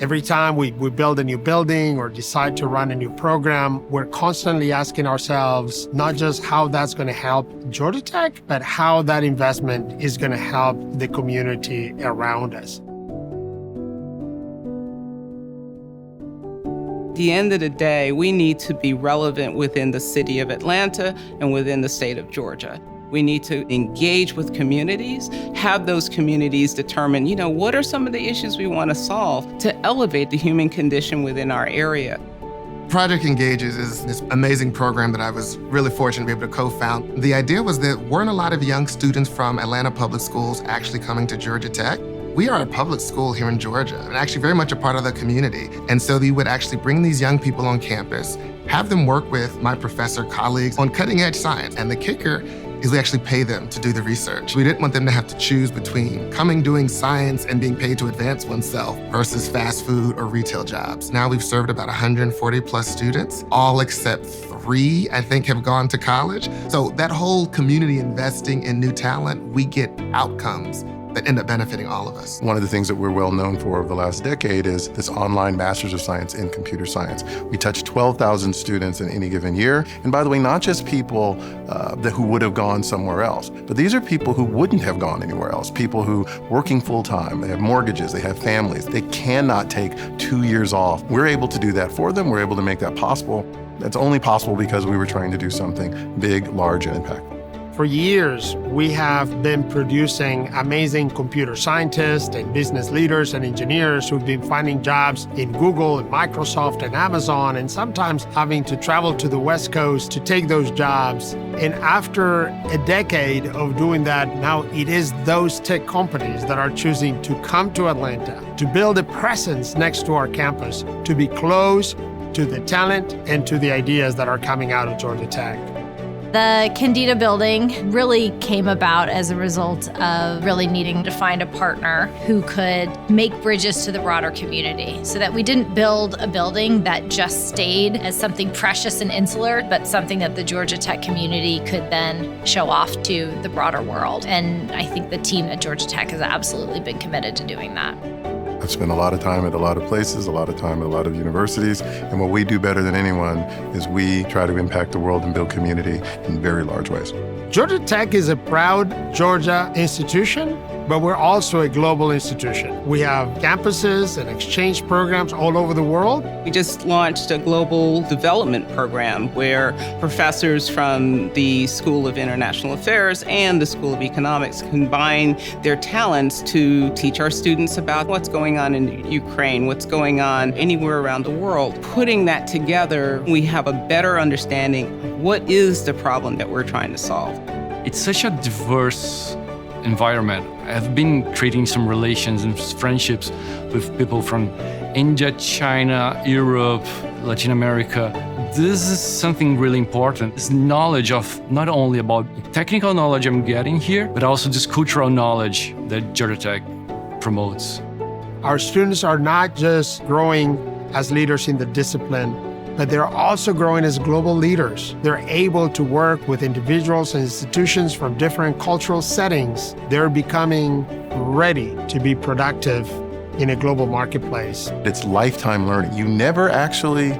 Every time we build a new building or decide to run a new program, we're constantly asking ourselves not just how that's going to help Georgia Tech, but how that investment is going to help the community around us. At the end of the day, we need to be relevant within the city of Atlanta and within the state of Georgia. We need to engage with communities, have those communities determine, what are some of the issues we want to solve to elevate the human condition within our area. Project Engages is this amazing program that I was really fortunate to be able to co-found. The idea was that weren't a lot of young students from Atlanta Public Schools actually coming to Georgia Tech. We are a public school here in Georgia, and actually very much a part of the community. And so we would actually bring these young people on campus, have them work with my professor colleagues on cutting edge science. And the kicker is we actually pay them to do the research. We didn't want them to have to choose between doing science and being paid to advance oneself versus fast food or retail jobs. Now we've served about 140 plus students, all except 3, I think, have gone to college. So that whole community investing in new talent, we get outcomes that end up benefiting all of us. One of the things that we're well known for over the last decade is this online Masters of Science in Computer Science. We touch 12,000 students in any given year. And by the way, not just people who would have gone somewhere else, but these are people who wouldn't have gone anywhere else. People who working full time, they have mortgages, they have families. They cannot take 2 years off. We're able to do that for them. We're able to make that possible. That's only possible because we were trying to do something big, large, and impactful. For years, we have been producing amazing computer scientists and business leaders and engineers who've been finding jobs in Google and Microsoft and Amazon, and sometimes having to travel to the West Coast to take those jobs. And after a decade of doing that, now it is those tech companies that are choosing to come to Atlanta, to build a presence next to our campus, to be close to the talent and to the ideas that are coming out of Georgia Tech. The Candida building really came about as a result of really needing to find a partner who could make bridges to the broader community so that we didn't build a building that just stayed as something precious and insular, but something that the Georgia Tech community could then show off to the broader world. And I think the team at Georgia Tech has absolutely been committed to doing that. I've spent a lot of time at a lot of places, a lot of time at a lot of universities, and what we do better than anyone is we try to impact the world and build community in very large ways. Georgia Tech is a proud Georgia institution, but we're also a global institution. We have campuses and exchange programs all over the world. We just launched a global development program where professors from the School of International Affairs and the School of Economics combine their talents to teach our students about what's going on in Ukraine, what's going on anywhere around the world. Putting that together, we have a better understanding of what is the problem that we're trying to solve. It's such a diverse environment. I've been creating some relations and friendships with people from India, China, Europe, Latin America. This is something really important. It's knowledge of not only about technical knowledge I'm getting here, but also this cultural knowledge that Georgia Tech promotes. Our students are not just growing as leaders in the discipline, but they're also growing as global leaders. They're able to work with individuals and institutions from different cultural settings. They're becoming ready to be productive in a global marketplace. It's lifetime learning. You never actually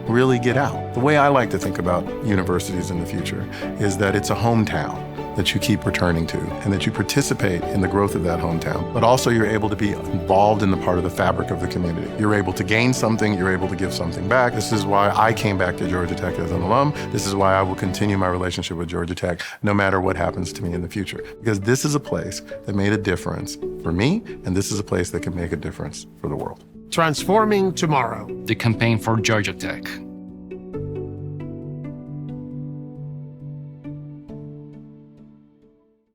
really get out. The way I like to think about universities in the future is that it's a hometown that you keep returning to and that you participate in the growth of that hometown, but also you're able to be involved in the part of the fabric of the community. You're able to gain something, you're able to give something back. This is why I came back to Georgia Tech as an alum. This is why I will continue my relationship with Georgia Tech no matter what happens to me in the future. Because this is a place that made a difference for me, and this is a place that can make a difference for the world. Transforming tomorrow. The campaign for Georgia Tech.